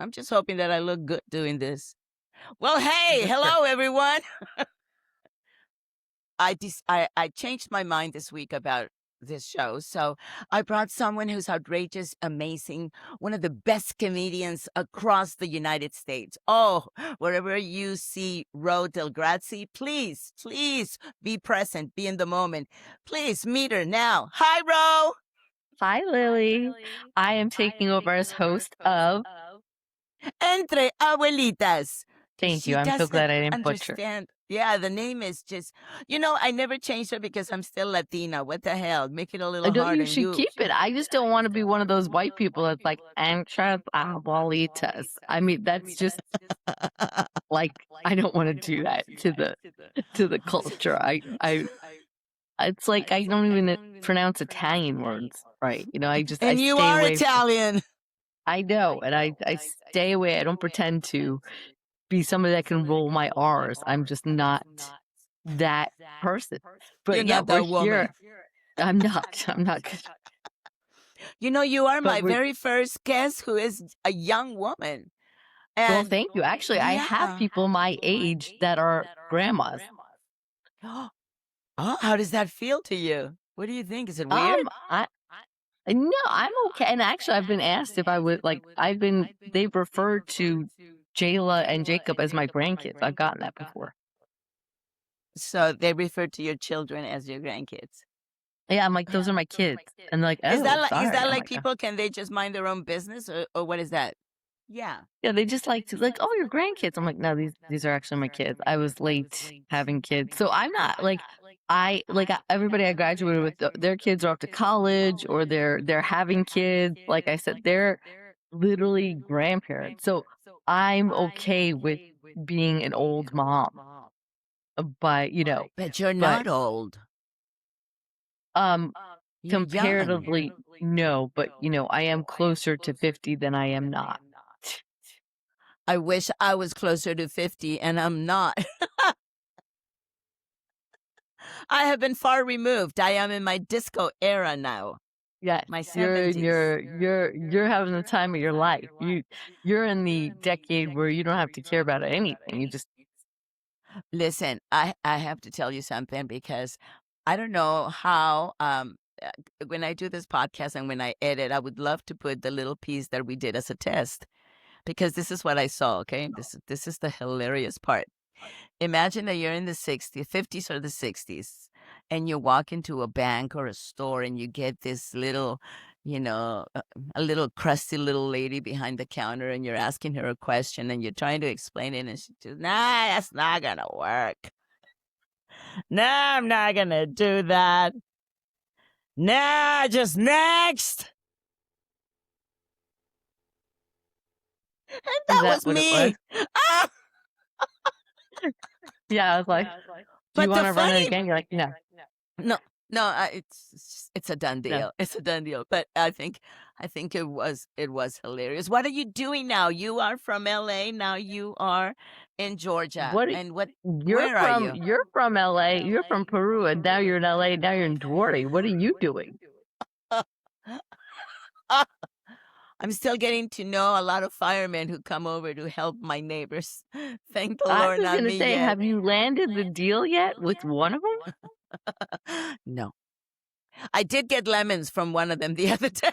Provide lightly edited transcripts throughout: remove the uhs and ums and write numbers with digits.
I'm just hoping that I look good doing this. Well, hey, hello everyone. I changed my mind this week about this show. So I brought someone who's outrageous, amazing, one of the best comedians across the United States. Oh, wherever you see Ro DelleGrazie, please be present, be in the moment. Please meet her now. Hi, Ro. Hi, Lily. I am taking over as host of. Entre Abuelitas. 'Cause Thank she you. I'm so doesn't glad I didn't butcher. understand. Yeah, the name is just, I never changed it because I'm still Latina. What the hell? Make it a little No, harder. you And should keep it. I just don't want to be one of those white people that's like entre abuelitas. I mean, that's just like I don't want to do that to the culture. It's like I don't even pronounce Italian words right. I And you stay are away. Italian. I know, and I stay away. I don't pretend to be somebody that can roll my R's. I'm just not that person. But You're yeah, not we're that woman. here. I'm not. I'm not good. You are my But we're very first guest who is a young woman. well, And thank you. Actually, I have yeah. people my age that are grandmas. Oh, how does that feel to you? What do you think? Is it weird? I no, I'm okay. And actually, I've been asked if I would like. They've referred to Jayla and Jacob as my grandkids. I've gotten that before. So they refer to your children as your grandkids. Yeah, I'm like, those are my kids, and they're like, oh, Is that like sorry. I'm like like, "Oh." people? Can they just mind their own business, or what is that? Yeah. Yeah, they just like to like, oh, your grandkids. I'm like, no, these are actually my kids. I was late having kids, so I'm not like everybody I graduated with. Their kids are off to college or they're having kids. Like I said, they're literally grandparents. So I'm okay with being an old mom, but But you're but not old. um You're young. comparatively no, but I am closer to 50 than I am not. I wish I was closer to 50, and I'm not. I have been far removed. I am in my disco era now. Yeah, My you're 70s. you're having the time of your life. You're in the decade where you don't have to care about anything. You just Listen, I have to tell you something because I don't know how when I do this podcast and when I edit, I would love to put the little piece that we did as a test because this is what I saw, okay? This is the hilarious part. Imagine that you're in the 60s, 50s or the 60s, and you walk into a bank or a store and you get this little, a little crusty little lady behind the counter and you're asking her a question and you're trying to explain it and she just, nah, that's not gonna work. Nah, I'm not gonna do that. Nah, just next. And that was what it me. was? Ah! Yeah, I was like, do you But want the to run it funny, again? You're like, no, no, it's a done no. deal. It's a done deal. But I think it was hilarious. What are you doing now? You are from LA. Now you are in Georgia. What And where you're are you? from LA. You're from Peru, and now you're in LA. Now you're in Duarte. What are you doing? I'm still getting to know a lot of firemen who come over to help my neighbors. Thank the I Lord, was not gonna me say, yet. have you landed the deal yet with one of them? No. I did get lemons from one of them the other day.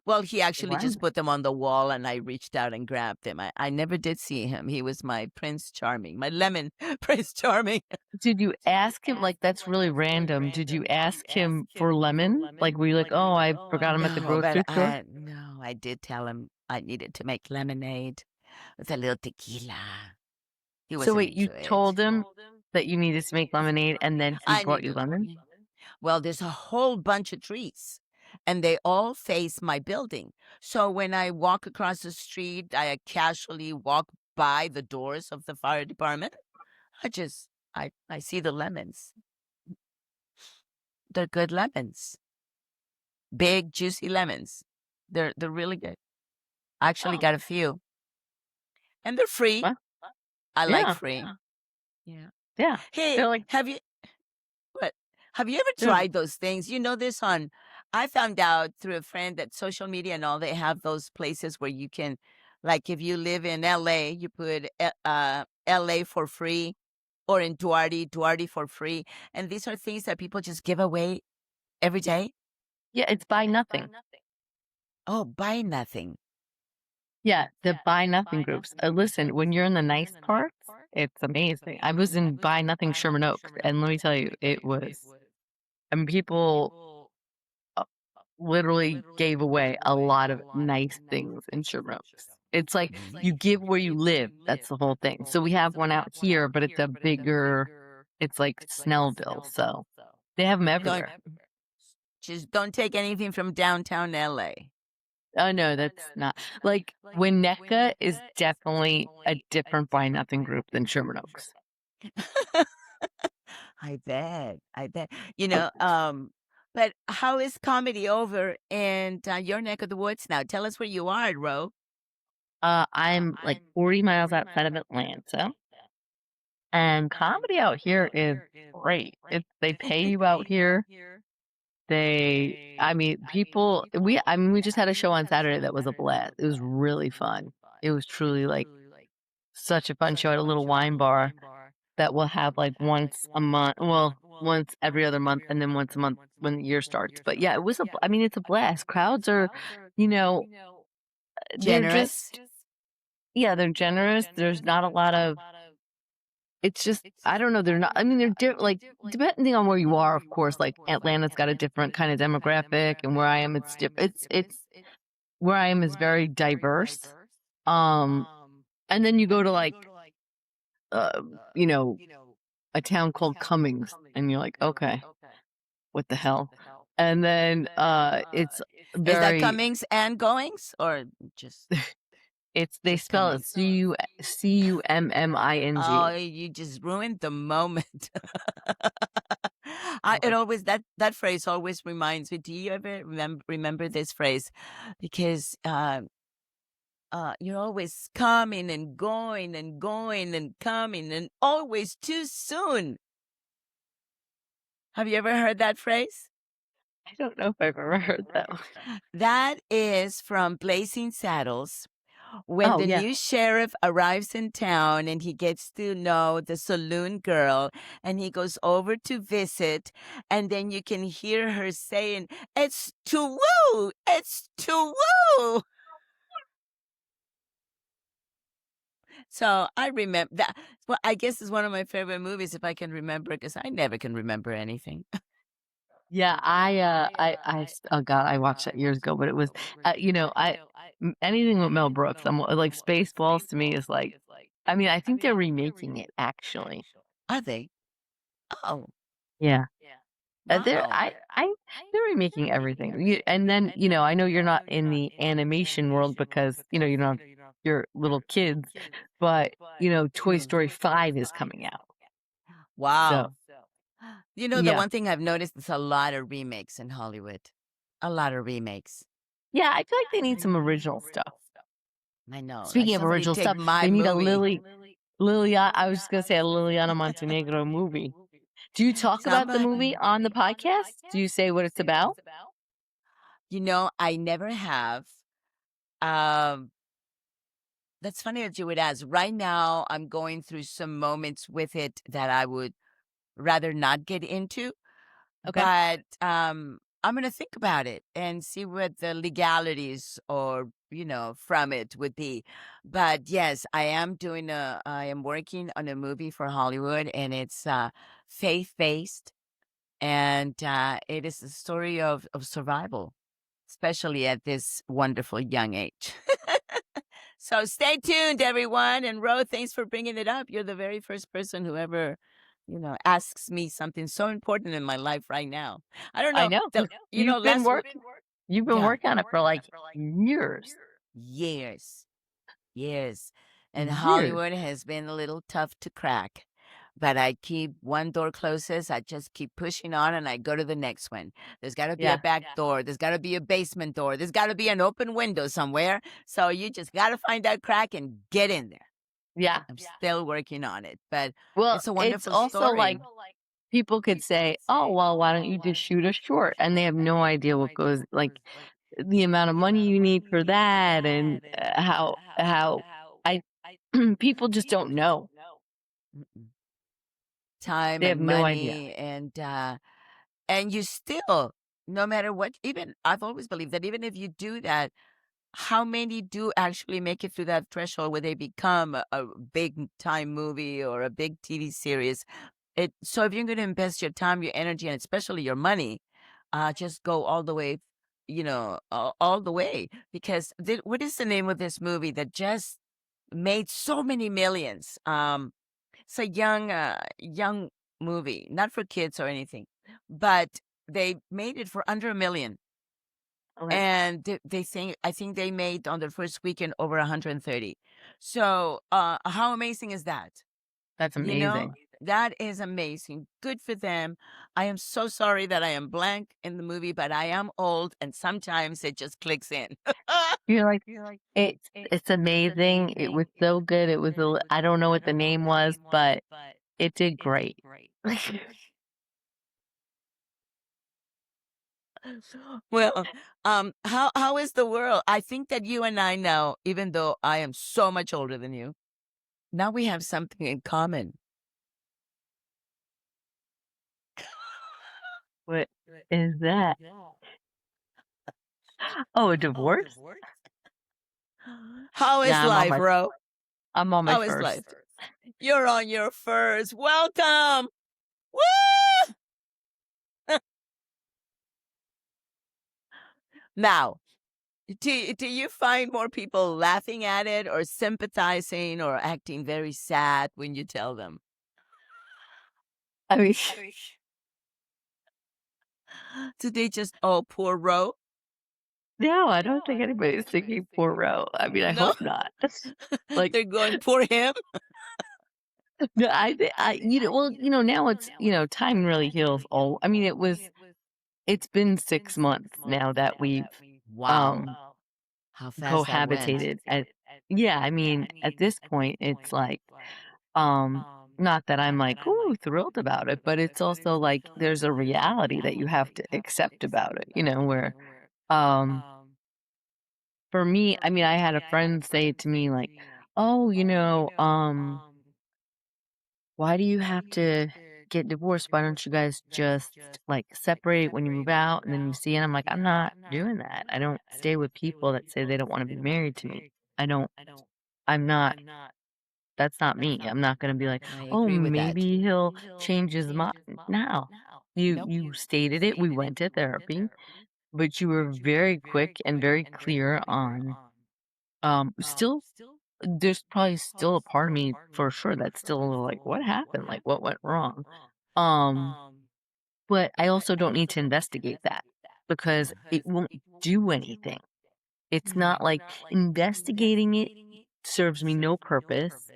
Well, he actually Wow. just put them on the wall and I reached out and grabbed them. I never did see him. He was my Prince Charming, my lemon Prince Charming. Did you ask him? Like, that's really random. Did you ask him for lemon? Like, were you like, oh, I forgot him at the No, but grocery store? no, I did tell him I needed to make lemonade with a little tequila. He So wasn't wait, you into it. told him that you needed to make lemonade, and then he I brought need you to. lemon? Well, there's a whole bunch of trees and they all face my building. So when I walk across the street, I casually walk by the doors of the fire department. I see the lemons. They're good lemons. Big, juicy lemons. They're really good. I actually got a few. And they're free. What? I like Yeah, free. Yeah. yeah. Hey, They're like, have you ever they're, tried those things? You know this on I found out through a friend that social media and all, they have those places where you can, like, if you live in LA, you put LA for free, or in Duarte, Duarte for free. And these are things that people just give away every day. Yeah, it's buy nothing. Oh, buy nothing. Yeah, the buy nothing groups. Listen, when you're in the nice parts, it's amazing. I was in buy nothing Sherman Oaks, and let me tell you, it was. I mean, people uh, literally gave away a lot of nice things in Sherman Oaks. It's like you give where you live. That's the whole thing. So we have one out here, but it's a bigger. It's like Snellville, so they have them Don't everywhere. just don't take anything from downtown LA. Oh no, that's not like Winnetka is definitely a different buy nothing group than Sherman Oaks. I bet. I bet. Oh, But how is comedy over in your neck of the woods now? Tell us where you are, Ro. I'm like 40 miles outside of Atlanta, and comedy out here is great. They pay you out here. I mean, I mean, we just had a show on Saturday that was a blast. It was really fun. It was truly like such a fun show at a little wine bar that we'll have like once a month. Well, once every other month, and then once a month when the year starts. But yeah, I mean, it's a blast. Crowds are, you know, they're Generous? just, yeah, they're generous. There's not a lot of, it's just, I don't know. They're not, I mean, like, depending on where you are, of course, like Atlanta's got a different kind of demographic, and where I am, it's different. Where I am is very diverse. Um, and then you go to like, uh, you know, a town called Cummings, and you're like, okay, what the hell? And then it's Is that very comings and goings, or just they spell it Cummings? Oh, Cumming. you just ruined the moment. It Like, always that phrase always reminds me. Do you ever remember this phrase? Because you're always coming and going and going and coming and always too soon. Have you ever heard that phrase? I don't know if I've ever heard that one. That is from Blazing Saddles. When Oh the yeah, new sheriff arrives in town and he gets to know the saloon girl and he goes over to visit, and then you can hear her saying, "It's to woo! It's to woo!" So I remember that. Well, I guess it's one of my favorite movies if I can remember, because I never can remember anything. yeah. Oh god, I watched that years ago, but it was, anything with Mel Brooks. I'm like Spaceballs to me is like, I mean, I think they're remaking it actually. Are they? Oh, Yeah. They're wow. they're remaking everything. And then, I know you're not in the animation world because, you don't have your little kids, but Toy Story 5 is coming out. So, Wow. The yeah. one thing I've noticed is a lot of remakes in Hollywood. A lot of remakes. Yeah, I feel like they need some original stuff. I know. Like Speaking of somebody original take stuff, my they need a movie. Liliana, I was just going to say a Liliana Montenegro movie. Do you talk about the Somebody. movie on the podcast? Do you say what it's about? I never have. Um, that's funny that you would ask. Right now, I'm going through some moments with it that I would rather not get into. Okay. But, I'm gonna think about it and see what the legalities or, from it would be. But yes, I am working on a movie for Hollywood, and it's, faith-based, and, it is a story of survival, especially at this wonderful young age. So stay tuned, everyone. And Ro, thanks for bringing it up. You're the very first person who ever, asks me something so important in my life right now. I don't I know. know Last week, you've been yeah, working on it for like years. years, years. And Years. Hollywood has been a little tough to crack. But I keep one door closes. I just keep pushing on and I go to the next one. There's got to be a Yeah. back door. There's got to be a basement door. There's got to be an open window somewhere. So you just got to find that crack and get in there. Yeah. I'm still working on it, but Well, it's a it's wonderful also like story. people could say, "Oh, well, why don't you just shoot a short?" And they have no idea what goes like, the amount of money you need for that and, how I people just don't know. Mm-mm. Time They have and no idea. money and you still, no matter what, even I've always believed that even if you do that, how many do actually make it through that threshold where they become a big time movie or a big TV series? So if you're going to invest your time, your energy, and especially your money, just go all the way, all the way. Because what is the name of this movie that just made so many millions? It's a young movie, not for kids or anything, but they made it for under 1 million. Okay. And I think they made on the first weekend over 130. So, how amazing is that? That's You know, amazing. that is amazing. Good for them. I am so sorry that I am blank in the movie, but I am old and sometimes it just clicks in. You're like, it's amazing. It was so good. It was I don't know what the name was, but it did great. Well, how is the world? I think that you and I now, even though I am so much older than you, now we have something in common. What is that? Oh, a divorce? How is Yeah, life, Ro? I'm on my How is life? first. You're on your first. Welcome. Woo! Now, do you find more people laughing at it or sympathizing or acting very sad when you tell them? I mean, Do they just, oh, poor Ro? no, I don't think anybody's thinking poor Ro. I mean, I No, hope not. Like, they're going, poor him. no, well, now it's, time really heals all. I mean, it's been 6 months now that we've, Wow, um, how fast that went. cohabitated. Yeah, I mean, at this point, it's like, um, not that I'm like, ooh, thrilled about it, but it's also like there's a reality that you have to accept about it, where, um, for me, I mean, I had a friend say to me like, "Oh, why do you have to get divorced? Why don't you guys just like separate when you move out and then you see?" And I'm like, "I'm not doing that. I don't stay with people that say they don't want to be married to me. I don't. I'm not. That's not me. I'm not going to be like, I oh, agree with that. maybe he'll change his mind." Now, Nope. you stated it. We went to therapy, but you were very quick and very clear on still there's probably still a part of me for sure that's still a little like, "What happened? Like, what went wrong?" Um, but I also don't need to investigate that because it won't do anything. It's not like investigating it serves me no purpose.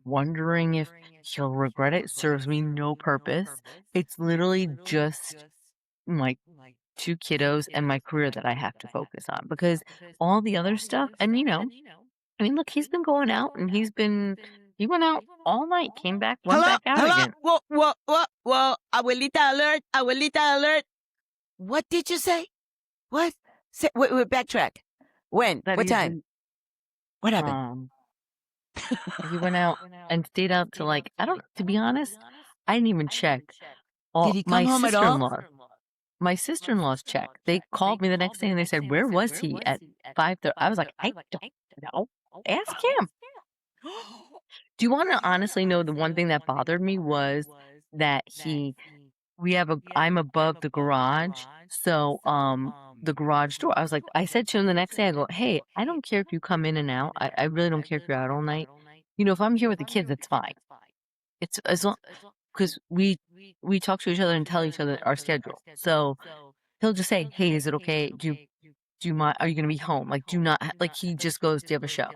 Wondering if he'll regret it serves me no purpose. It's literally just like 2 kiddos and my career that I have to focus on because all the other stuff and, I mean, look, he's been going out and he went out all night, came back, went Hello, back out hello. again. Whoa. Abuelita alert, abuelita alert. What did you say? What? Wait, backtrack. When? That What he's time? been, What happened? um, he went out and stayed out to like, I don't, to be honest, I didn't even check. Did All he come home at all? my sister-in-law's checked. They called me the next day and they said, "Where was he at 5:30?" I was like, "I don't know. Ask him." Do you wanna honestly know the one thing that bothered me was that I'm above the garage, so, the garage door, I said to him the next day, I go, "Hey, I don't care if you come in and out. I really don't care if you're out all night. If I'm here with the kids, it's fine. It's as long 'cause we talk to each other and tell each other our schedule. So, he'll just say, "Hey, is it okay? Do you mind? Are you gonna be home? Like, do not," like, he just goes, "Do you have a show?"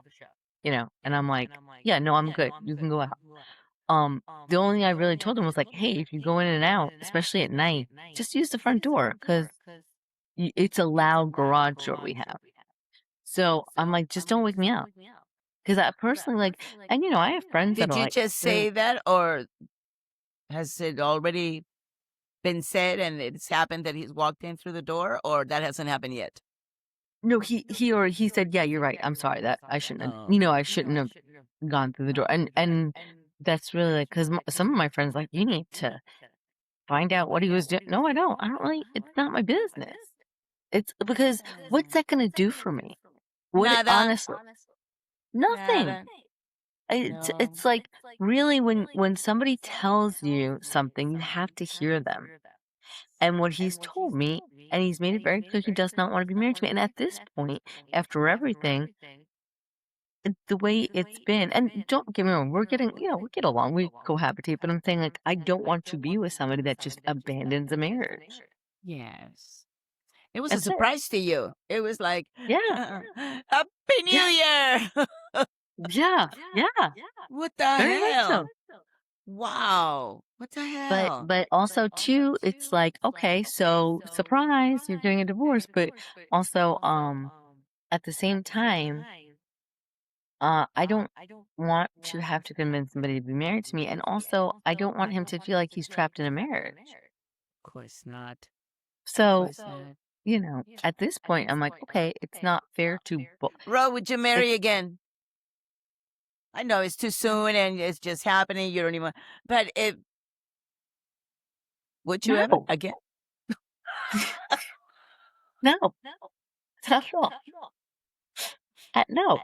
And I'm like, "Yeah, no, I'm good. You can go out." The only thing I really told him was like, "Hey, if you go in and out, especially at night, just use the front door because it's a loud garage door we have." So I'm like, "Just don't wake me up." Because I personally like, and I have friends that Did are you like, just they're say that or has it already been said and it's happened that he's walked in through the door, or that hasn't happened yet? No, he said, "Yeah, you're right. I'm sorry that I shouldn't have, Oh, I shouldn't have gone through the door." And that's really like because some of my friends like, "You need to find out what he was doing." No, I don't. I don't really. It's not my business. It's because what's that going to do for me? What it, nada, honestly, nothing. nada. It's No. like really when somebody tells you something, you have to hear them. And what he's told me, and he's made it very clear he does not want to be married to me. And at this point, after everything, the way it's been, and don't get me wrong, we're getting, we get along, we cohabitate, but I'm saying, like, I don't want to be with somebody that just abandons a marriage. Yes. It was a That's it. surprise to you. It was like, Yeah. Happy New Yeah. Year! Yeah. Yeah. What the Very much hell? so. Wow. What the hell? But also too, it's like, okay, so surprise, you're getting a divorce, but also, at the same time, I don't want to have to convince somebody to be married to me, and also, I don't want him to feel like he's trapped in a marriage. Of course not. Of So, course not. at this point, I'm like, okay, it's not fair to, Ro, would you it, marry again? I know it's too soon and it's just happening. You don't even. But if would you ever no, again? no, not at all. No,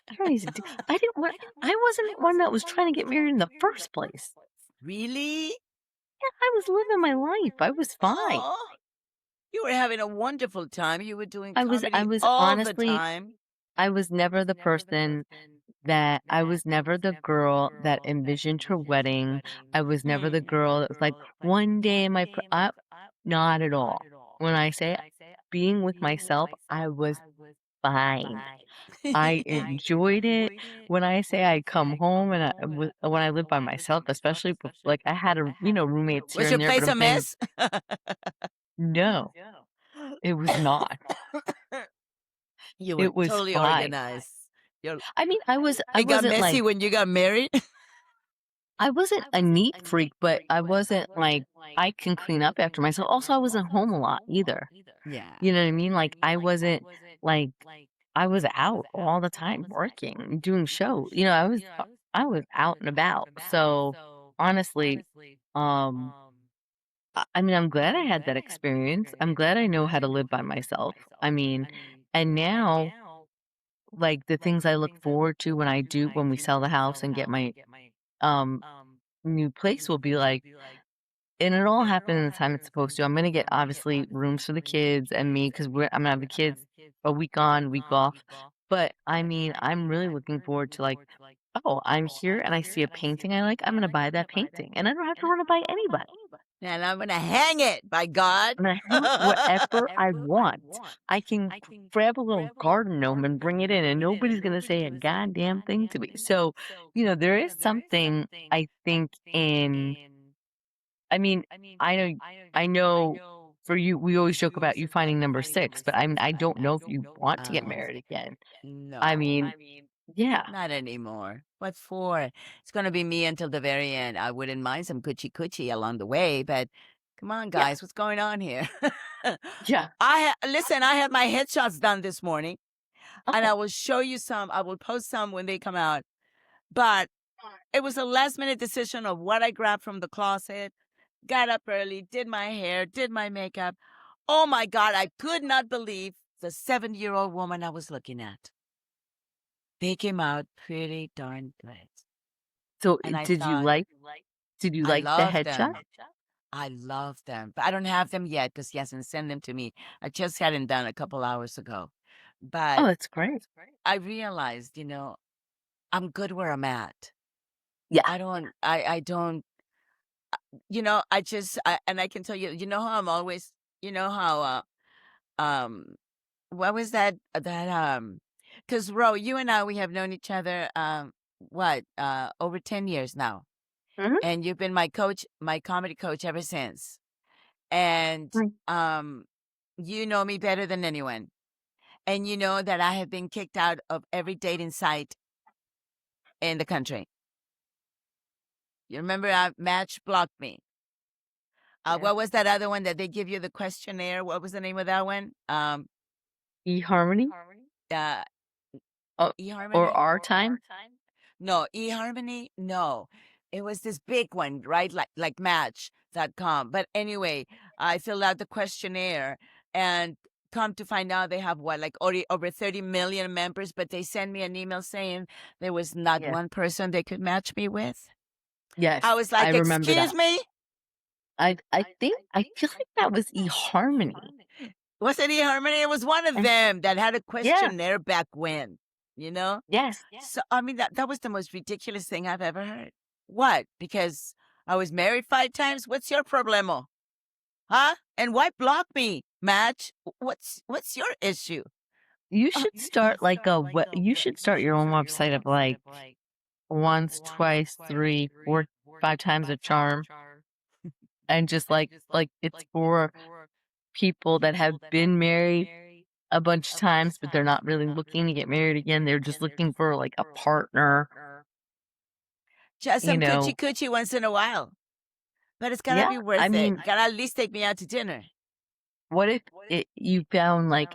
I don't even do. I didn't want. I wasn't one that was trying to get married in the first place. Really? Yeah, I was living my life. I was fine. Oh, you were having a wonderful time. You were doing I comedy was all the honestly, time. I was never the person that I was never the girl that envisioned her wedding. I was never the Hmm. girl that was like, one day in my, not at all. When I say being with myself, I was fine. I enjoyed it. When I say I come home and when I live by myself, especially like I had roommates here Was and your there, but place I'm a saying mess? no, it was not. You were It was totally fine. organized. Your I mean, I It got wasn't messy like when you got married. I wasn't a neat freak, but I wasn't like I can clean up after myself. Also, I wasn't home a lot either. Yeah. You know what I mean? Like I wasn't like I was out all the time working, doing shows. I was out and about. So honestly, um I mean, I'm glad I had that experience. I'm glad I know how to live by myself. I mean, and now like the things I look forward to when we sell the house and get my um new place will be like, and it all happened in the time it's supposed to. I'm gonna get obviously rooms for the kids and me because I'm gonna have the kids a week on, week off. But I mean, I'm really looking forward to like, oh, I'm here and I see a painting I like. I'm gonna buy that painting, and I don't have to run it by anybody. And I'm gonna hang it, by God. I'm gonna hang whatever I want. I can grab a little garden gnome and bring it in, and nobody's gonna say a goddamn thing to me. So, there is something I think in I mean, I know for you, we always joke about you finding number 6, but I don't know if you want to get Oh, married again. I no. mean, yeah, Not anymore. What for? It's gonna be me until the very end. I wouldn't mind some coochie coochie along the way, but come on, yeah, guys, what's going on here? yeah. Listen, I had my headshots done this morning, and I Oh, will show you some. I will post some when they come out. But it was a last minute decision of what I grabbed from the closet. Got up early, did my hair, did my makeup. Oh my God, I could not believe the 7-year-old woman I was looking at. They came out pretty darn good. so And I did you thought, like did you I like the love headshot? them. I love them. But I don't have them yet because he hasn't sent them to me. I just had them done a couple hours ago. Oh, But that's great. I realized, I'm good where I'm at. Yeah. I don't, and I can tell you, how I'm always, how, um, what was because Ro, you and I, we have known each other, over 10 years now. Mhm. And you've been my coach, my comedy coach ever since. And, Mm. um, you know me better than anyone. And you know that I have been kicked out of every dating site in the country. You remember Match blocked me. Yes. What was that other one that they give you the questionnaire? What was the name of that one? eHarmony? Uh, Oh, or eHarmony? Our Time? No, eHarmony? No. It was this big one, right? Like Match.com. But anyway, I filled out the questionnaire and come to find out they have what, like already over 30 million members, but they sent me an email saying there was not Yes. one person they could match me with. Yes, I was I like, remember excuse that. me? I feel like that was eHarmony. Was it eHarmony? It was one of And them that had a yeah, questionnaire back when, you know? yes. So, I mean, that was the most ridiculous thing I've ever heard. What? Because I was married 5 times? What's your problemo? Huh? And why block me, Match? What's your issue? You Uh, should start like you should start your own website of like once, twice, three, four, 5 times a charm, and just like it's for people that have been married a bunch of times, but they're not really looking to get married again. They're just looking for like a partner, just you some know. coochie coochie once in a while. But it's gotta Yeah, be I worth it. mean, Gotta at least take me out to dinner. what if you found like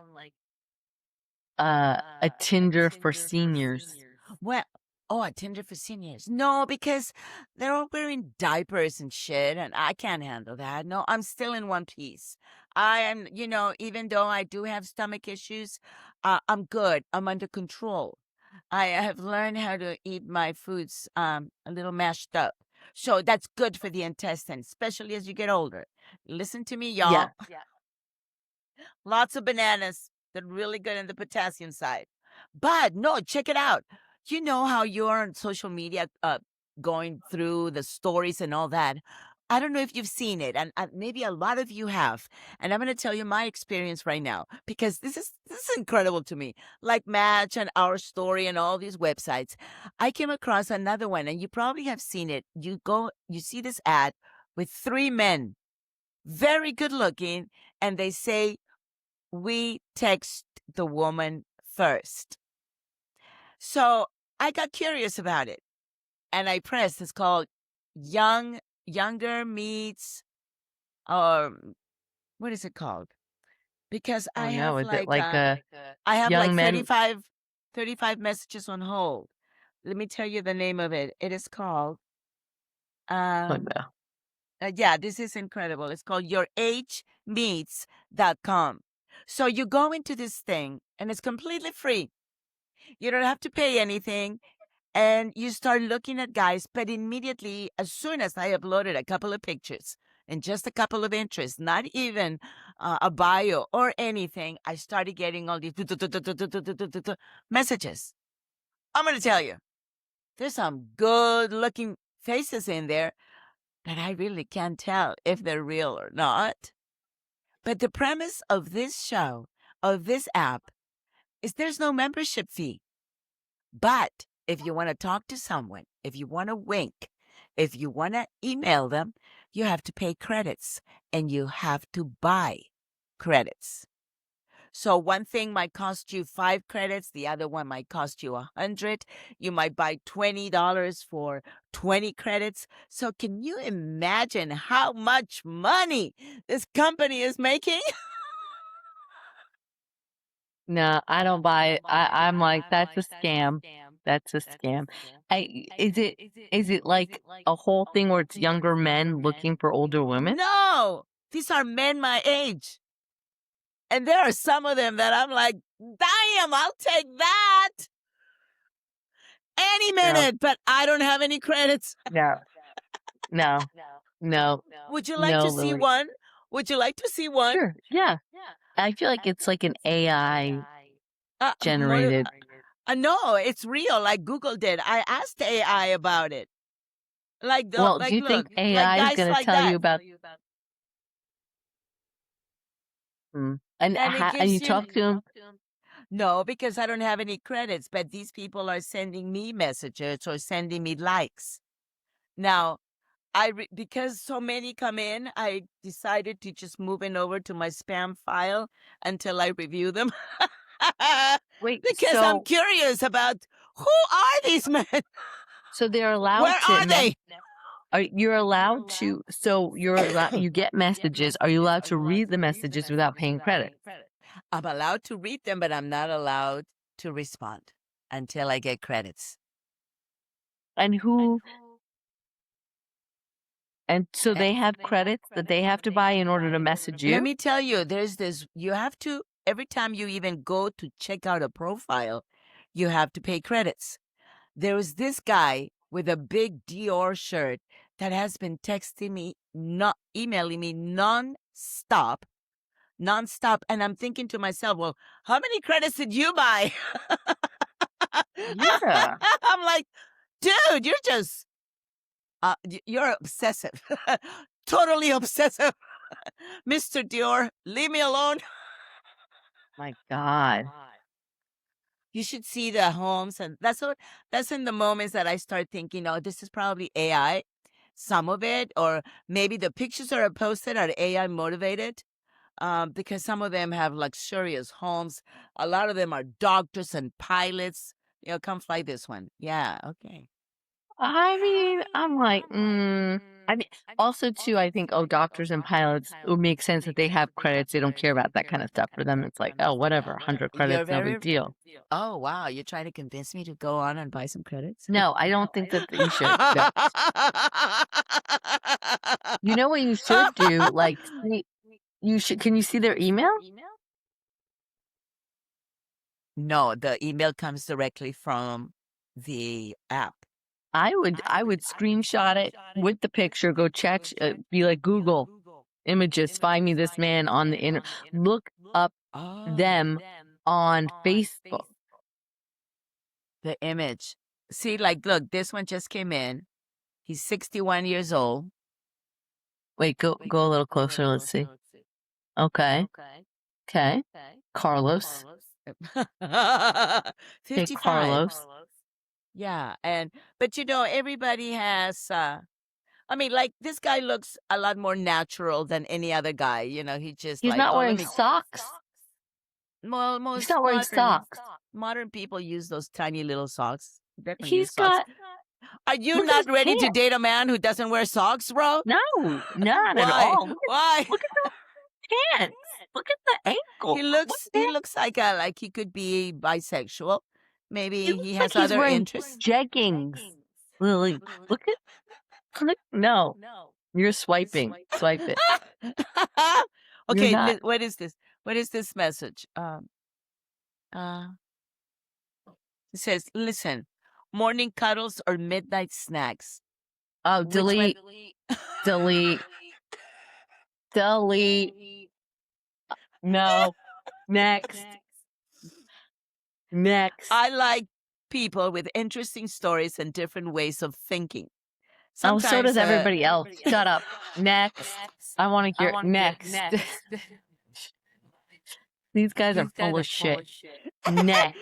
a Tinder for seniors? Well, oh, a Tinder for seniors. No, because they're all wearing diapers and shit, and I can't handle that. No, I'm still in one piece. I am, even though I do have stomach issues, I'm good. I'm under control. I have learned how to eat my foods a little mashed up. So that's good for the intestines, especially as you get older. Listen to me, Yeah. y'all. Lots of bananas. They're really good in the potassium side. But no, check it out. You know how you're on social media going through the stories and all that. I don't know if you've seen it, and maybe a lot of you have. And I'm going to tell you my experience right now because this is incredible to me. Like Match and Our Story and all these websites, I came across another one, and you probably have seen it. You see this ad with 3 men, very good looking, and they say we text the woman first. So I got curious about it and I pressed. It's called Younger Meets, or what is it called? Because Oh no, is it like I have like young men? 35 messages on hold. Let me tell you the name of it. It is called Oh um no. yeah, this is incredible. It's called yourhmeets.com. So you go into this thing and it's completely free. You don't have to pay anything. And you start looking at guys, but immediately, as soon as I uploaded a couple of pictures and just a couple of interests, not even a bio or anything, I started getting all these messages. I'm going to tell you, there's some good looking faces in there, but I really can't tell if they're real or not. But the premise of this show, of this app, is there's no membership fee. But if you want to talk to someone, if you want to wink, if you want to email them, you have to pay credits and you have to buy credits. So one thing might cost you 5 credits, the other one might cost you 100. You might buy $20 for 20 credits. So can you imagine how much money this company is making? No, I don't buy it. I'm like, that's a scam. That's a scam. Is it like a whole thing where it's younger men looking for older women? No, these are men my age. And there are some of them that I'm like, damn, I'll take that any No, minute, but I don't have any credits. no, no, no, Would you like no, to see Lily. one? Would you like to see one? Sure, yeah. I feel like it's like an AI More, generated. no, it's real, like Google did. I asked AI about it. Well, do Like, you think look, like AI is guys going to like tell you that. about? And it And you gives you, talk to him? no, because I don't have any credits, but these people are sending me messages or sending me likes. Now, because so many come in, I decided to just move it over to my spam file until I review them. Wait, Because I'm curious about who are these men? so they're Where allowed to are they? you're allowed to, so you get messages. Are you allowed to read the messages without paying credit? I'm allowed to read them, but I'm not allowed to respond until I get credits. And so they have credits that they have to buy in order to message Let you? me tell you, there's this, you have to, every time you even go to check out a profile, you have to pay credits. There was this guy with a big Dior shirt that has been texting me, not emailing me nonstop. And I'm thinking to myself, well, how many credits did you buy? Yeah. I'm like, dude, you're obsessive. Totally obsessive. Mr. Dior, leave me alone. My God. You should see the homes, and that's in the moments that I start thinking, oh, this is probably AI, some of it, or maybe the pictures that are posted are AI motivated. Because some of them have luxurious homes. A lot of them are doctors and pilots. Come fly this one. Yeah, okay. I mean, I'm like, I mean, also too, I think, oh, doctors and pilots, it would make sense that they have credits. They don't care about that kind of stuff. For them, it's like, oh, whatever, 100 You're credits, no very. big deal. Oh wow, you're trying to convince me to go on and buy some credits? No, I don't think that you should. No. You know what you should do? Like, you should. Can you see their email? No, the email comes directly from the app. I would screenshot it with the picture. Go check. Be like Google images. Find me this man on the internet. Look up them on Facebook. The image. See, like, look, this one just came in. He's 61 years old. Wait, go a little closer. Let's see. Okay. Okay. Carlos. Okay, Hey, 55. Carlos. Yeah, but everybody has I mean, like, this guy looks a lot more natural than any other guy. He just He's like, not oh, let wearing me. socks. Well, He's most not wearing socks. modern people use those tiny little socks. Definitely He's use socks. got. Are you Look at not his ready to pants. date a man who doesn't wear socks, bro? No, not at Why? all. Why? Look at the pants. Look at the ankle. He Look looks like he could be bisexual. Maybe He he looks has like he's other wearing interests. jeggings. Lily, look. No, you're swiping. Swipe it. You're Okay, not. what is this? What is this message? Uh, it says, listen, morning cuddles or midnight snacks. Oh, Which one? delete. No. Next. I like people with interesting stories and different ways of thinking. Oh, so Sometimes, does everybody else. Shut up. Next. I want to hear next. These guys are full of shit. Next.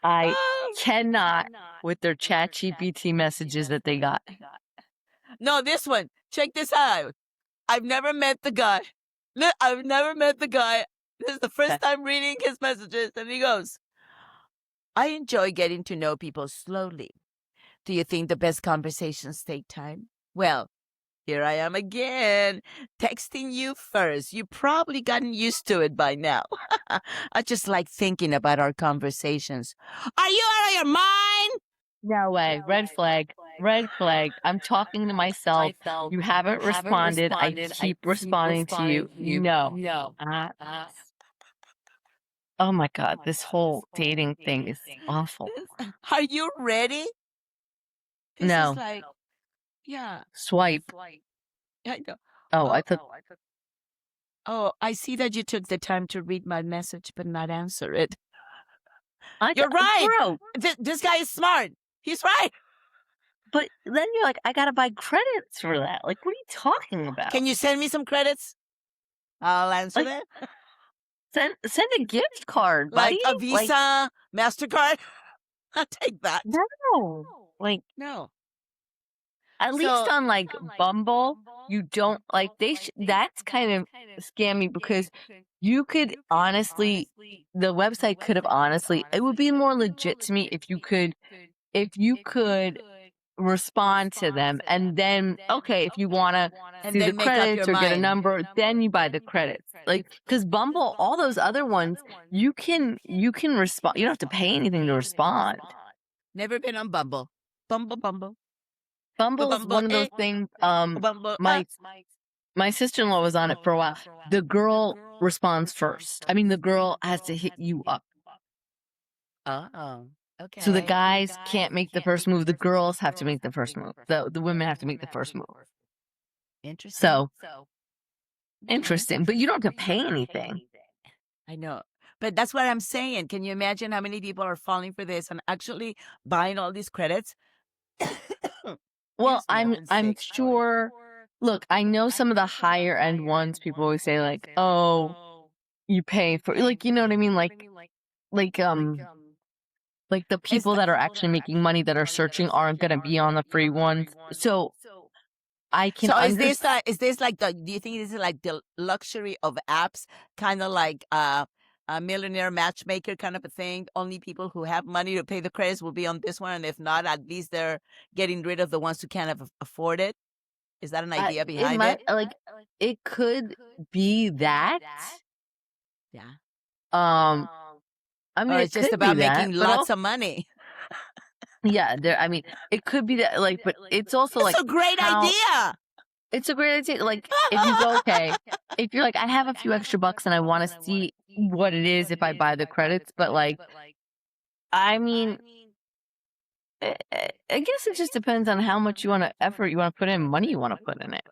I cannot with their chat GPT messages that they got. No, this one. Check this out. I've never met the guy. I've never met the guy. This is the first time reading his messages. And he goes, I enjoy getting to know people slowly. Do you think the best conversations take time? Well, here I am again, texting you first. You've probably gotten used to it by now. I just like thinking about our conversations. Are you out of your mind? No way. Red flag. Red flag. I'm talking to myself. You haven't responded. I keep responding to you. No. Oh my God. This whole dating thing is awful. Are you ready? This No. is like, yeah. Swipe. I know. Oh, I thought. Oh, I see that you took the time to read my message but not answer it. You're You're right. Bro. This guy is smart. He's right. But then you're like, I gotta buy credits for that. Like, what are you talking about? Can you send me some credits? I'll answer that. Send a gift card, buddy. Like a Visa, MasterCard. I'll take that. No. Like, no. At least on like Bumble, you don't like that's kind of scammy because you could honestly, the website could have honestly, it would be more legit to me if you could respond to them, and then okay, if you want to And see the then make up your credits or get a mind. number, then you buy the credits. Like because Bumble, all those other ones, you can respond. You don't have to pay anything to respond. Never been on Bumble. Bumble, Bumble, Bumble is Bumble, one of those things. Bumble, My sister-in-law was on it for a while. The girl responds first. I mean, the girl has to hit you up. Oh, So the okay. guys can't make the first move. The girls have to make the first move. The women have to make the first move. Interesting. So Okay. interesting. But you don't have to pay anything. I know. But that's what I'm saying. Can you imagine how many people are falling for this and actually buying all these credits? Well, Excuse me, I've been I'm sick. sure. Look, I know some of the higher end ones. People always say like, "Oh, you pay for like," you know what I mean? Like like the Is people that are actually making money that are searching aren't going to be on the free ones. So I can So understand. is this like the do you think this is like the luxury of apps, kind of like a millionaire matchmaker kind of a thing? Only people who have money to pay the credits will be on this one, and if not, at least they're getting rid of the ones who can't afford it. Is that an idea It behind might it? like it could be that. Yeah. Um, I mean, Or it it's just could be about that, making but lots also, of money. yeah, there. I mean, it could be that. Like, but it's also It's like a great how idea. it's a great idea. Like, if you go, okay, if you're like, I have a few extra bucks and I want to see what it is if I buy the credits, but like, I mean, I guess it just depends on how much you want to effort you want to put in, money you want to put in it.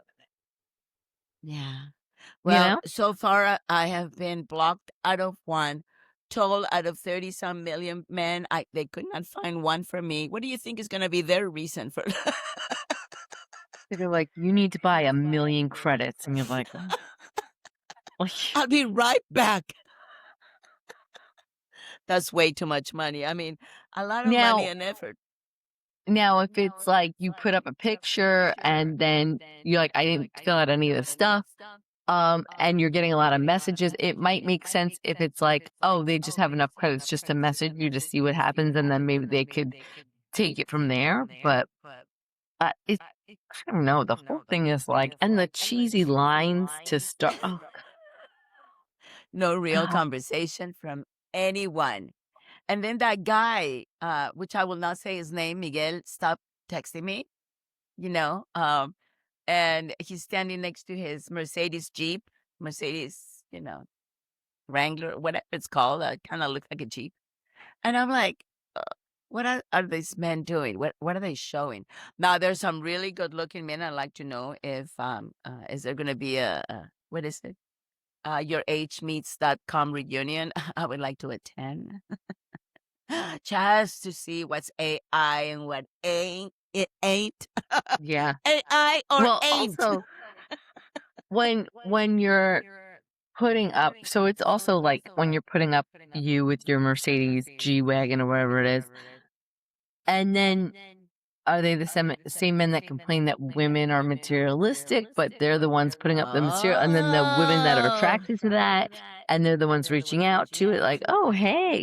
Yeah. You Well, know? so far I have been blocked out of one, told out of 30 some million men. They could not find one for me. What do you think is going to be their reason for They're like, you need to buy 1,000,000 credits, and you're like, oh. Like, I'll be right back. That's way too much money. I mean, a lot of money now and effort. Now, if it's like you put up a picture and then you're like, I didn't fill out any of the stuff, and you're getting a lot of messages, it might make sense if it's like, oh, they just have enough credits just to message you to see what happens, and then maybe they could take it from there. But it, I don't know. The whole thing is like, and the cheesy lines to start. Oh No real God, conversation from anyone. And then that guy, which I will not say his name, Miguel, stopped texting me, you know, and he's standing next to his Mercedes Jeep, Mercedes, Wrangler, whatever it's called. Kind of looks like a Jeep. And I'm like, uh, what are these men doing? What are they showing? Now, there's some really good looking men. I'd like to know if, is there going to be what is it? Yourhmeets.com reunion. I would like to attend just to see what's AI and what ain't. It ain't yeah. AI or Well, ain't. also when you're putting up, so it's also like when you're putting up you with your Mercedes G Wagon or whatever it is, and then are they the same men that complain that women are materialistic, but they're the ones putting up the material, and then the women that are Oh, attracted to that, and they're the ones reaching out to it, like, oh, hey,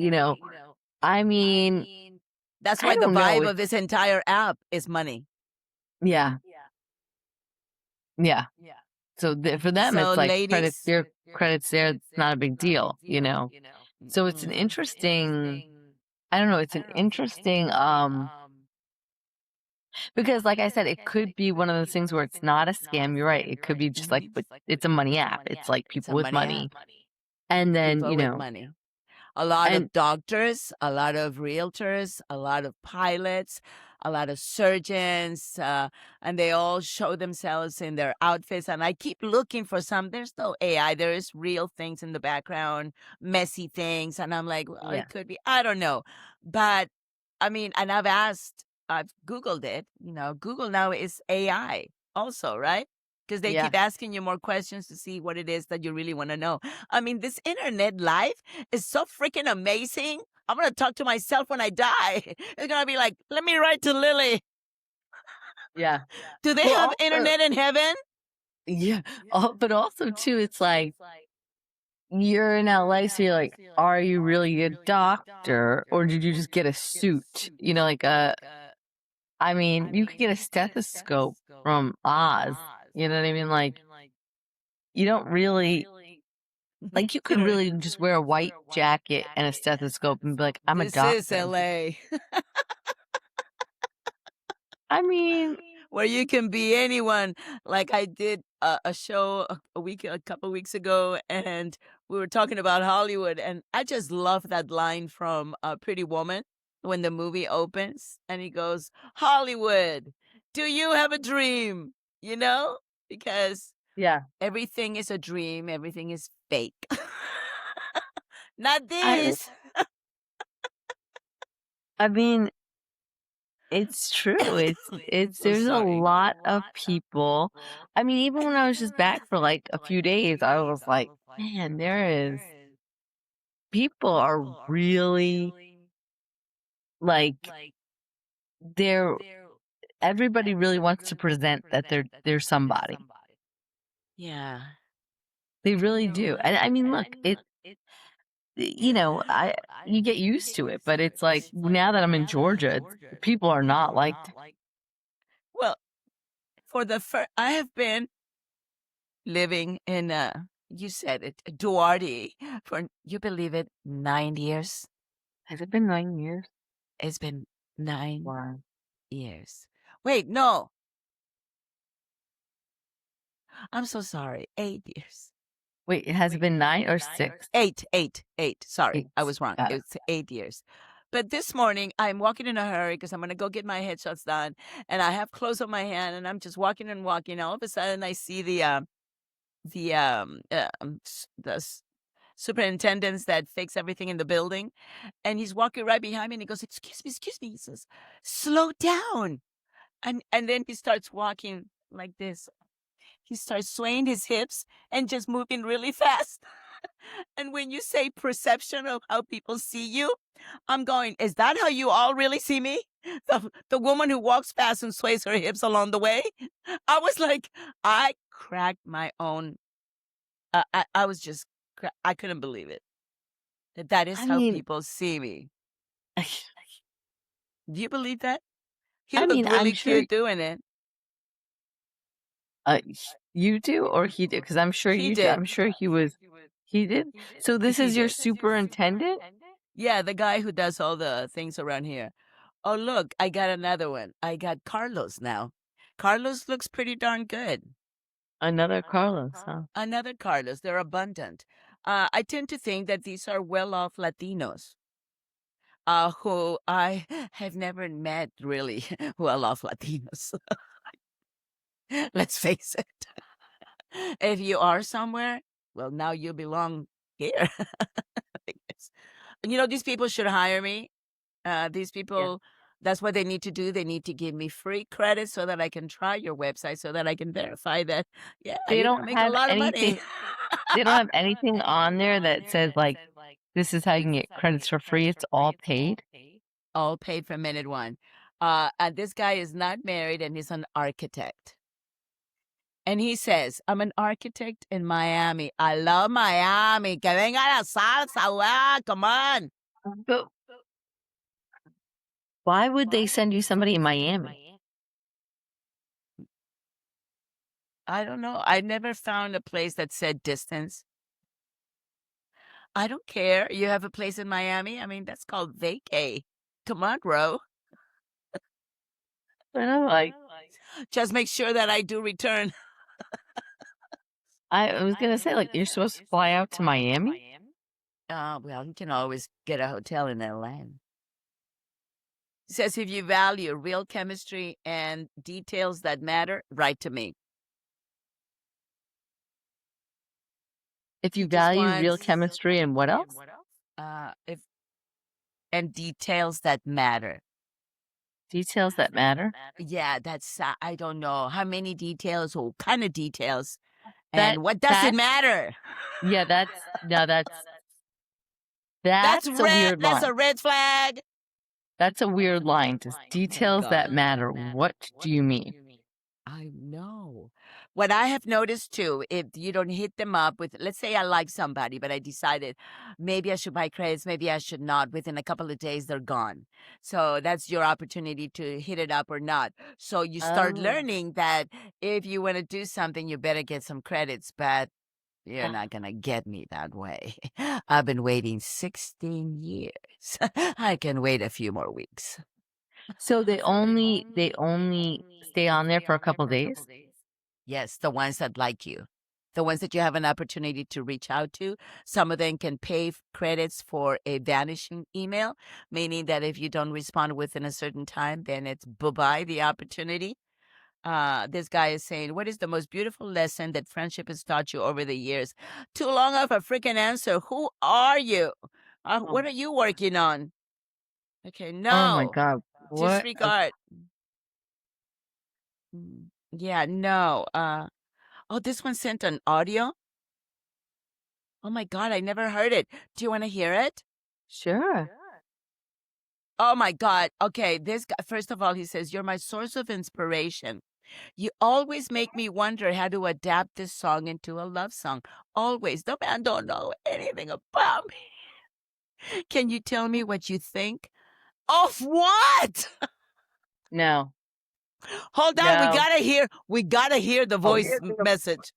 I mean, that's I why the don't know. vibe of this entire app is money. Yeah, yeah. So for them, So, it's like credits ladies, here, credits there. It's not a big deal. So it's an mm, interesting. I don't know. It's an interesting. Because like I said, it could be one of those things where it's not a scam. You're right. It could be just like, mhm. but it's a money app. It's like It's people a with money app. money, and then People with money. A lot and of doctors, a lot of realtors, a lot of pilots, a lot of surgeons, and they all show themselves in their outfits. And I keep looking for some. There's no AI. There is real things in the background, messy things, and I'm like, well, yeah, it could be. I don't know, but I mean, and I've Googled it. Google now is AI also, right? Because they yeah, keep asking you more questions to see what it is that you really want to know. I mean, this internet life is so freaking amazing. I'm gonna talk to myself when I die. It's gonna be like, let me write to Lily. yeah. Do they Well, have also, internet in heaven? yeah, but also too, it's like you're in LA, so you're like, are you really a doctor, or did you just get a suit? I mean, you could get a stethoscope from Oz, you know what I mean? Like, you don't really like, you could really just wear a white jacket and a stethoscope and be like, "I'm a This is doctor." LA, I mean, where you can be anyone. Like I did a show a couple weeks ago, and we were talking about Hollywood, and I just love that line from Pretty Woman when the movie opens, and he goes, "Hollywood, do you have a dream?" You know, because yeah. everything is a dream, everything is fake. Not I this. I mean, it's true. I'm It's so there's a sorry. lot of people. I mean, even when I was just back for like a few days, I was like, man, there is people are really like they're everybody really wants to present that they're somebody. Yeah. They really do. And I mean, look, you know, I you get used to it, but it's like now that I'm in Georgia, people are not like Well, for the first, I have been living in, you said it, Duarte for, you believe it, 9 years. has it been 9 years? It's been 9 Wow. years. Wait, no, I'm so sorry. 8 years. Wait, it has been 9 or 6? Eight. Sorry, 8. I was wrong. Got it. It's 8 years. But this morning, I'm walking in a hurry because I'm going to go get my headshots done, and I have clothes on my hand, and I'm just walking and walking. All of a sudden, I see the superintendents that fix everything in the building, and he's walking right behind me, and he goes, excuse me." He says, "Slow down." And then he starts walking like this. He starts swaying his hips and just moving really fast. And when you say perception of how people see you, I'm going, is that how you all really see me? The woman who walks fast and sways her hips along the way? I was like, I cracked my own. I was just, I couldn't believe it. That is I how mean, people see me. Do you believe that? He I looked mean, I'm really sure cute doing it. uh, you do or he did because I'm sure He you do. did. I'm sure he did. So this He is your did. superintendent? Yeah, the guy who does all the things around here. Oh, look, I got another one. I got Carlos now. Carlos looks pretty darn good. Another Carlos, huh? Another Carlos. They're abundant. I tend to think that these are well off Latinos who I have never met really well off Latinos. Let's face it. If you are somewhere, well, now you belong here. I guess. You know, these people should hire me. These Yeah. people, that's what they need to do. They need to give me free credit so that I can try your website so that I can verify that, yeah, They you're going to don't make a have lot of money. anything they don't have anything on there that says like this is how you can get credits for free. It's all paid. All paid from minute one. And this guy is not married and he's an architect. And he says, I'm an architect in Miami. I love Miami. Que venga la salsa, wow, come on. But why would they send you somebody in Miami? I don't know. I never found a place that said distance. I don't care. You have a place in Miami? I mean, that's called vacay. Come on, Ro. And I'm like, Just make sure that I do return. I was gonna say, like, you're supposed to fly out to Miami? Well, you can always get a hotel in LA. It says if you value real chemistry and details that matter, write to me. If you He just value real wants chemistry and what else? if and details that matter. Details that matter. Yeah, that's I don't know how many details or kind of details, That and what does it that's matter? yeah, that's no, That's that's a red. weird That's line. a red flag. That's a weird line. Just Oh my details that god. matter. What do you mean? I know. What I have noticed too, if you don't hit them up with, let's say I like somebody, but I decided maybe I should buy credits, maybe I should not. Within a couple of days, they're gone. So that's your opportunity to hit it up or not. So you start Oh. learning that if you want to do something, you better get some credits, but you're Ah, not going to get me that way. I've been waiting 16 years. I can wait a few more weeks. so they only stay on there for a couple days? Yes, the ones that like you. The ones that you have an opportunity to reach out to. Some of them can pay credits for a vanishing email, meaning that if you don't respond within a certain time, then it's bye-bye the opportunity. This guy is saying, what is the most beautiful lesson that friendship has taught you over the years? Too long of a freaking answer. Who are you? What Oh. are you working on? Okay, Oh my no. god. What a Disregard. Yeah, no. Oh, this one sent an audio. Oh my God, I never heard it. Do you want to hear it? sure. Oh my God. Okay, this guy, first of all, he says, you're my source of inspiration. You always make me wonder how to adapt this song into a love song. Always. The man don't know anything about me. Can you tell me what you think? Of what? No. Hold on, No. we gotta hear the Oh, voice message.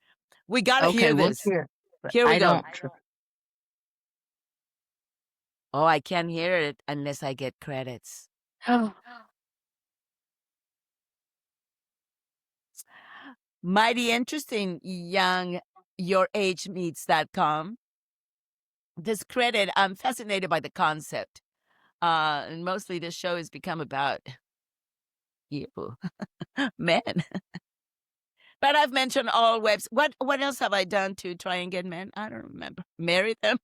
We gotta okay, hear we'll this. hear. But Here we I go. don't tr Oh, I can't hear it unless I get credits. Oh, Mighty interesting, young youragemeets.com. This credit, I'm fascinated by the concept. And mostly this show has become about you, men. But I've mentioned all webs. What else have I done to try and get men? I don't remember. Marry them?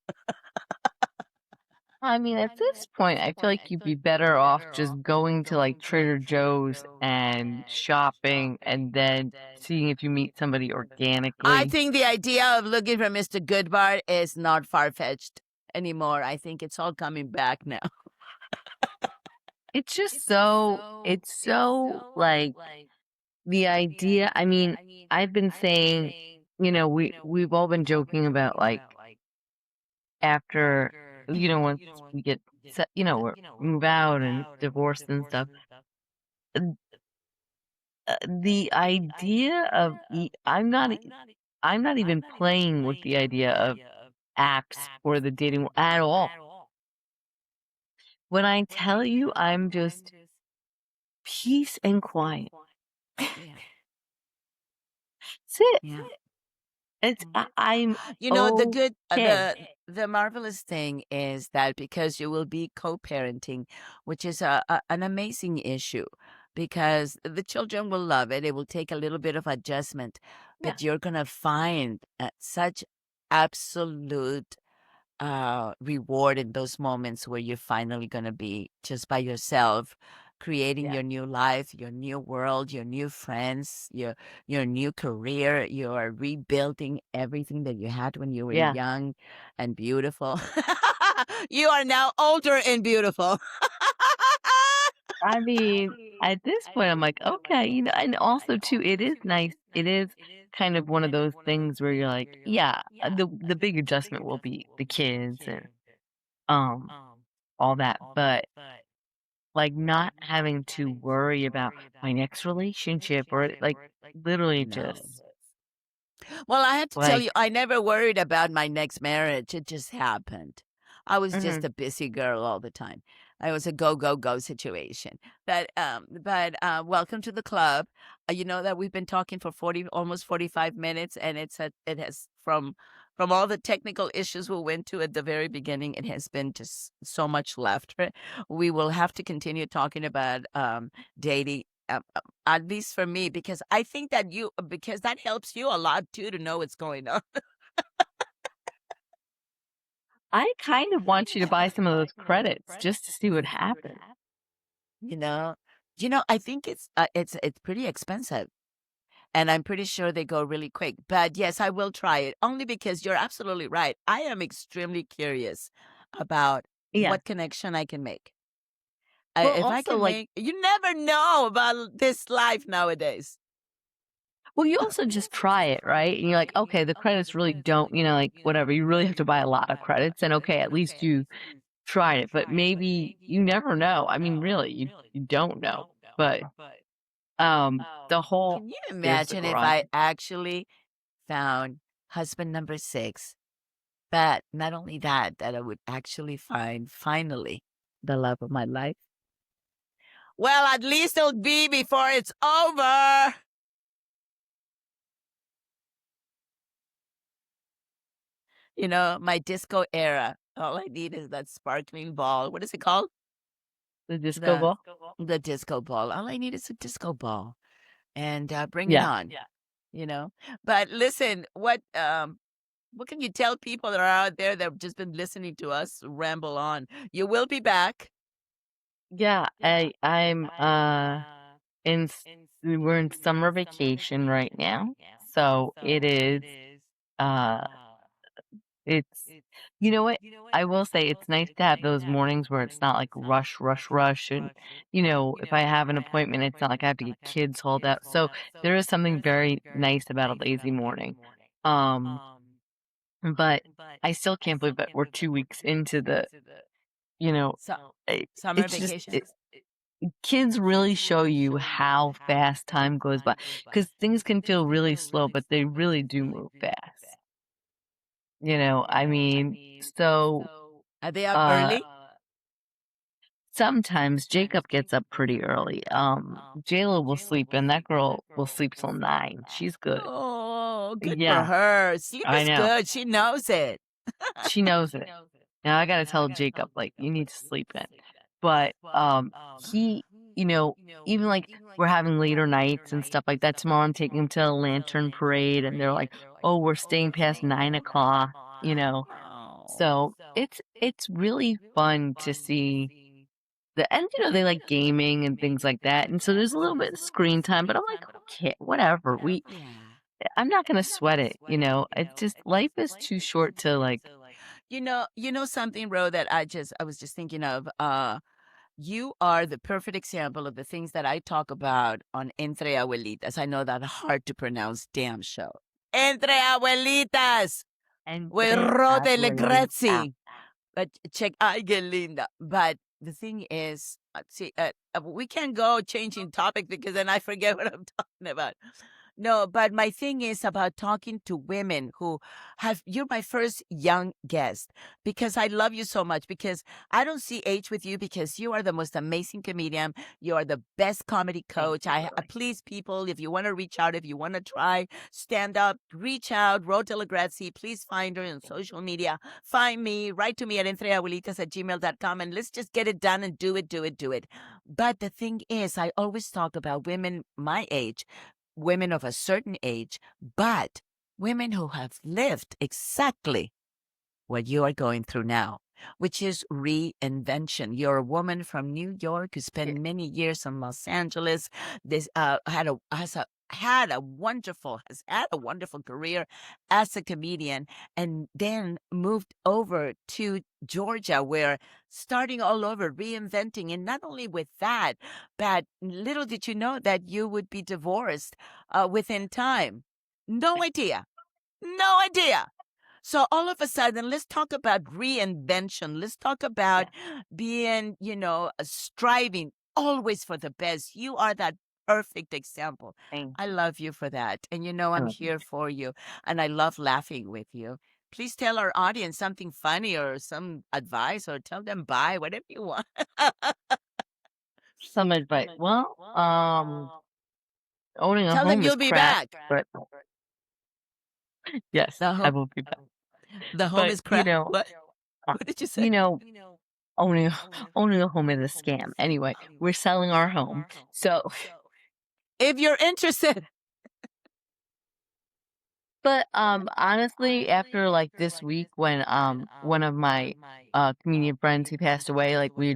I mean, at this point, I feel like you'd be better off just going to, like, Trader Joe's and shopping and then seeing if you meet somebody I organically. think the idea of looking for Mr. Goodbar is not far-fetched anymore. I think it's all coming back now. It's so, like, the idea I mean, I've been saying, we've all been joking about, like, after, once we get set, or move out and divorced and stuff, the idea of I'm not even playing with the idea of apps or the dating at all. When I tell you I'm just peace and quiet. Yeah. That's it. Yeah. I'm You know, the good okay. the marvelous thing is that because you will be co-parenting, which is an amazing issue because the children will love it. It will take a little bit of adjustment, Yeah, but you're going to find such absolute reward in those moments where you're finally going to be just by yourself, creating yeah, your new life, your new world, your new friends, your new career. You are rebuilding everything that you had when you were yeah. young and beautiful. You are now older and beautiful. I mean, at this point, I'm like, okay, and also too, it is nice. It is kind of one of those things where you're like, yeah, the big adjustment will be the kids and um all that, but like not having to worry about my next relationship or like literally No. just Well, I have to tell like, you, I never worried about my next marriage. It just happened. I was just mhm, a busy girl all the time. I was a go, go, go situation. But welcome to the club. You know that we've been talking for 40, almost 45 minutes, and it has from all the technical issues we went to at the very beginning, it has been just so much left. We will have to continue talking about dating at least for me, because I think that because that helps you a lot too to know what's going on. I kind of want you to buy some of those credits just to see what happens. You know, I think it's pretty expensive, and I'm pretty sure they go really quick. But yes, I will try it only because you're absolutely right. I am extremely curious about Yeah. what connection I can make. Well, If I also can like make, you never know about this life nowadays. Well, you also just try it, right? And you're like, "Okay, the credits really don't," like, whatever, you really have to buy a lot of credits, and okay, at least you tried it, but maybe you never know. I mean, really, you don't know. But, the whole Can you there's the imagine if garage. I actually found husband number 6? But not only that, that I would actually find finally the love of my life. Well, at least it'll be before it's over. My disco era. All I need is that sparkling ball. What is it called? The disco The ball? the disco ball. All I need is a disco ball, and bring it Yeah. on. You know. But listen, what can you tell people that are out there that have just been listening to us ramble on? You will be back. Yeah, I'm, in s we're in summer vacation right now, so it is, uh it's you know what? I will say it's nice to have those mornings where it's not like rush, rush, rush, and, if I have an appointment, it's not like I have to get kids hauled out, so there is something very nice about a lazy morning. Um, but I still can't believe that we're 2 weeks into you know, So, I summer it's just vacation. kids really show you how fast time goes by because things can feel really slow, but they really do move fast. I mean, so, Are they up uh early? sometimes Jacob gets up pretty early. Jayla will sleep, and that girl will sleep till 9. She's good. Oh, good for Yeah, her. Sleep I is know. good. She knows it. She knows it. Now I gotta tell Jacob, like, "You need to sleep in." But, he you know, even, like, we're having later nights and stuff like that. Tomorrow I'm taking him to a lantern parade, and they're like, "Oh, we're staying past 9 o'clock," you know? Oh. So, it's really fun to see and, they like gaming and things like that, and so there's a little bit of screen time, but I'm like, "Okay, whatever." Yeah. I'm not gonna sweat it, It's just life is too short to, like. You know something, Ro, that I was just thinking of. You are the perfect example of the things that I talk about on Entre Abuelitas. I know that hard to pronounce damn show. Entre Abuelitas with Entre Ro abuelitas. DelleGrazie. But check, ay, qué linda. But the thing is, we can't go changing topic because then I forget what I'm talking about. No, but my thing is about talking to women who you're my first young guest because I love you so much because I don't see age with you because you are the most amazing comedian. You are the best comedy Thank coach. you, I darling. please people, if you want to reach out, if you want to try stand up, reach out, Ro DelleGrazie. Please find her on social media. Find me, write to me at entreabuelitas@gmail.com and let's just get it done and do it, do it, do it. But the thing is, I always talk about women my age, women of a certain age, but women who have lived exactly what you are going through now, which is reinvention. You're a woman from New York who Yeah, spent many years in Los Angeles. This has had a wonderful career as a comedian, and then moved over to Georgia, where starting all over, reinventing, and not only with that, but little did you know that you would be divorced within time. No idea. No idea. So all of a sudden, let's talk about reinvention. Let's talk yeah, about being, striving always for the best. You are that perfect example. thank I you. love you for that. And I I'm love you here too. for you. And I love laughing with you. Please tell our audience something funny or some advice or tell them bye, whatever you want. Some advice. Well, owning a Tell them home is you'll be crap, back. but yes, The, I ho- will be back. the home But, is crap. What? uh, What did you say? you know, owning owning a home is a scam. Anyway, we're selling our home. So, If you're interested. but honestly, after like this week when one of my comedian friends, he passed away, like we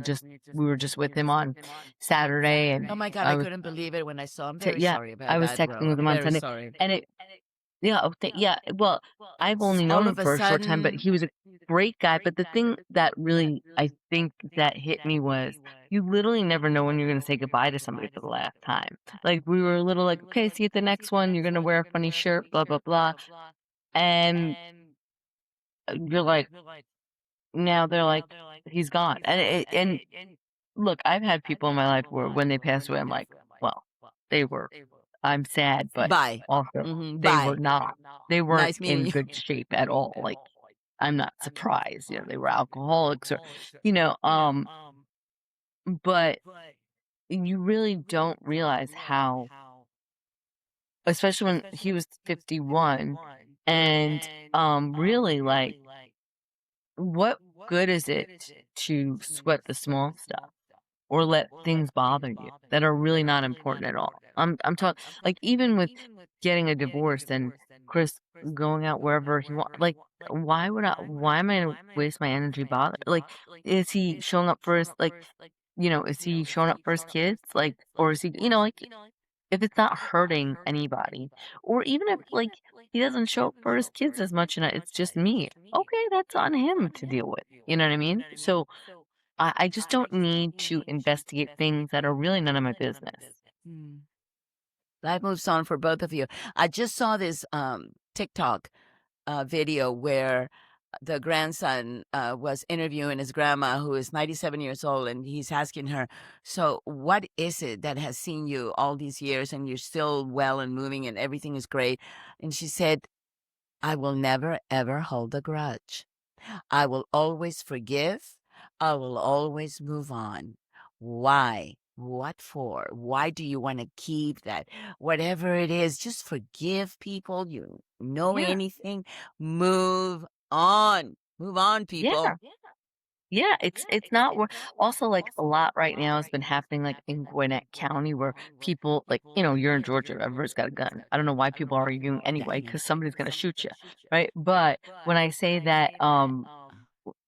were just with him on Saturday, Oh and my God, I I was couldn't believe it when I saw. I'm t very yeah, sorry I about was that, texting Ro. with I'm him on very Sunday, sorry. and Yeah, yeah, well, I've only known All him of a for a short time, but sudden, he was a great guy, but the thing that really I think that hit me was, you literally never know when you're gonna say goodbye to somebody for the last time. Like, we were a little like, "Okay, see you at the next one, you're gonna wear a funny shirt, blah, blah, blah," and, you're like now they're like, "He's gone," and look, I've had people in my life where when they passed away, I'm like, "Well, they were I'm sad, but bye. also Mhm, they were bye. not they weren't Nice meeting in you. good shape at all, like, I'm not surprised, they were alcoholics or you know, but you really don't realize how especially when he was 51 and, really, like, what good is it to sweat the small stuff? Or let things bother you that are really not important at all. I'm talking like even with getting a divorce and Chris going out wherever he want like why am I gonna waste my energy bother like is he showing up for his like is he showing up for his kids? Like or is he like if it's not hurting anybody or even if like he doesn't show up for his kids as much and it's just me. Okay, that's on him to deal with. You know what I mean? So I just don't need to investigate things that are really none of my business. Mm. Life moves on for both of you. I just saw this TikTok video where the grandson was interviewing his grandma, who is 97 years old, and he's asking her, "So, what is it that has seen you all these years and you're still well and moving and everything is great?" And she said, "I will never, ever hold a grudge. I will always forgive. I will always move on. Why? What for? Why do you want to keep that? Whatever it is, just forgive people. You know Yeah, anything? Move on. Move on, yeah, people." yeah. It's not wor also, like, a lot right now has been happening, like, in Gwinnett County where people like, you're in Georgia, everybody's got a gun. I don't know why people are arguing anyway, because somebody's gonna shoot you, right? But when I say that,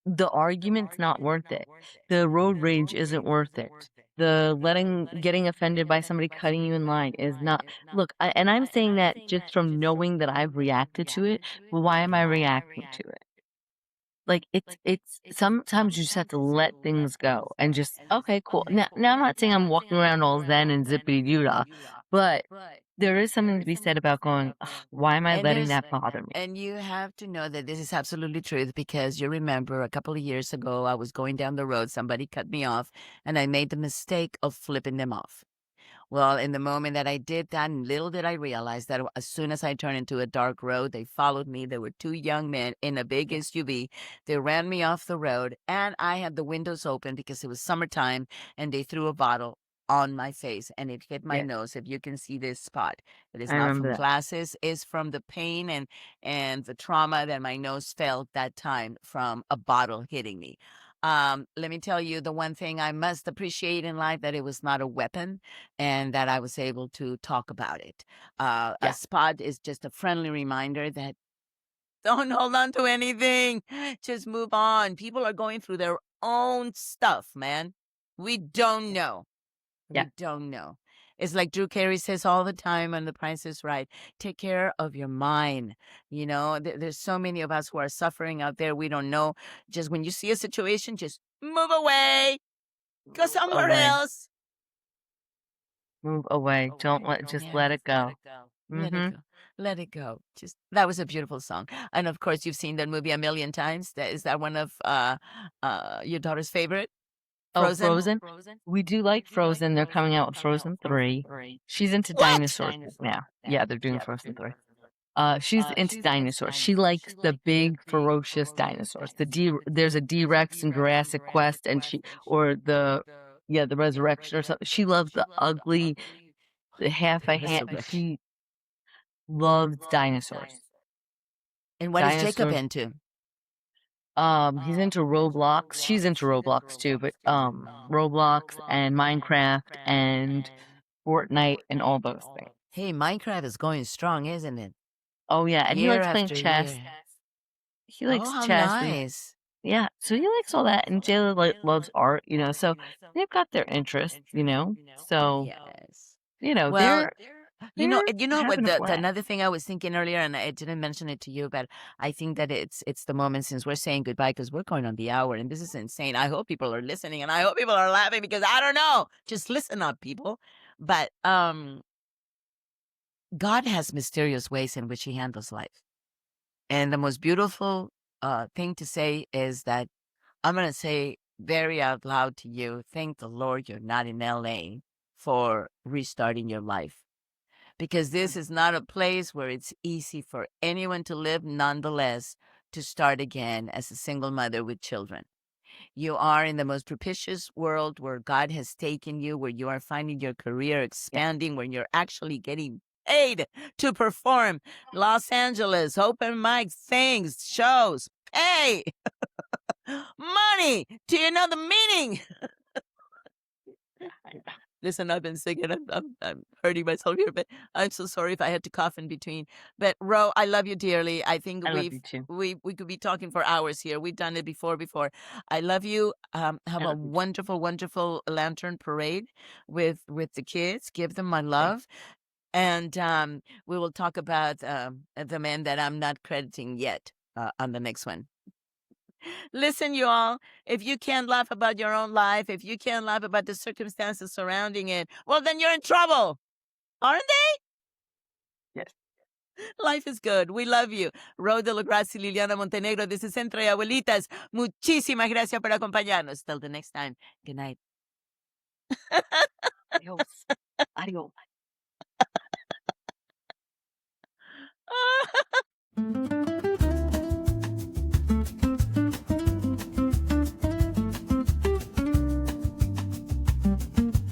the argument's not worth it. The road rage isn't worth it. The getting offended by somebody cutting you in line is not look, and I'm saying that just from knowing that I've reacted to it, but why am I reacting to it? Like it's sometimes you just have to let things go and just okay, cool. Now I'm not saying I'm walking around all zen and zippity doo dah, but there is something to be said about going, "Ugh, why am I And letting there's that bother me?" and you have to know that this is absolutely truth because you remember a couple of years ago, I was going down the road, somebody cut me off, and I made the mistake of flipping them off. Well, in the moment that I did that, and little did I realize that as soon as I turned into a dark road, they followed me. There were two young men in a big SUV. They ran me off the road, and I had the windows open because it was summertime, and they threw a bottle on my face, and it hit my Yeah, nose. If you can see this spot, it is I not remember from that. glasses; it's from the pain and the trauma that my nose felt that time from a bottle hitting me. Let me tell you the one thing I must appreciate in life that it was not a weapon and that I was able to talk about it. A Yeah, spot is just a friendly reminder that don't hold on to anything. Just move on. People are going through their own stuff, man. We don't know. yeah, We don't know. It's like Drew Carey says all the time on The Price is Right. Take care of your mind. There's so many of us who are suffering out there. We don't know. Just when you see a situation, just move away. Go move somewhere away. else. Move away. Don't just Yeah. let it go. Let it Mhm. go. Let it go. Just that was a beautiful song. And of course you've seen that movie a million times. Is that one of your daughter's favorite? Oh, Frozen? Frozen? We do like Frozen. They're coming out with Frozen 3. She's into What? dinosaurs right now. Yeah, they're doing Frozen 3. She's into dinosaurs. She likes the big, ferocious dinosaurs. There's a D-Rex in Jurassic Quest, and or the Resurrection or something. She loves the ugly, the half The a hand. resurrection. She loves dinosaurs. And what is Jacob Dinosaurs. into? He's into Roblox. She's into Roblox too, but Roblox and Minecraft and Fortnite and all those things. Hey, Minecraft is going strong, isn't it? Oh yeah, and he Year likes playing after chess. year. He Oh, likes how chess. nice. Yeah, so he likes all that, and Jayla loves art, so they've got their interests. So Yes. Well, they're You know what having a the blast. another thing I was thinking earlier, and I didn't mention it to you, but I think that it's the moment since we're saying goodbye because we're going on the hour, and this is insane. I hope people are listening, and I hope people are laughing because I don't know. Just listen up, people. But God has mysterious ways in which He handles life, and the most beautiful thing to say is that I'm gonna say very out loud to you. Thank the Lord you're not in LA for restarting your life because this is not a place where it's easy for anyone to live, nonetheless, to start again as a single mother with children. You are in the most propitious world where God has taken you, where you are finding your career Yeah. expanding, where you're actually getting paid to perform. Los Angeles, open mic things, shows, pay, money. Do you know the meaning? Yeah, I know. Listen, I've been singing. I'm hurting myself here, but I'm so sorry if I had to cough in between. But Ro, I love you dearly. I think I love you too. we could be talking for hours here. We've done it before. I love you. Have I a love you too. wonderful, wonderful lantern parade with the kids. Give them my Thank love, and we will talk about the man that I'm not crediting yet on the next one. Listen, you all, if you can't laugh about your own life, if you can't laugh about the circumstances surrounding it, well, then you're in trouble, aren't you. Yes. they? Life is good. We love you. Ro DelleGrazie, Liliana Montenegro, this is Entre Abuelitas. Muchísimas gracias por acompañarnos. Till the next time. Good night. Adios. Adios.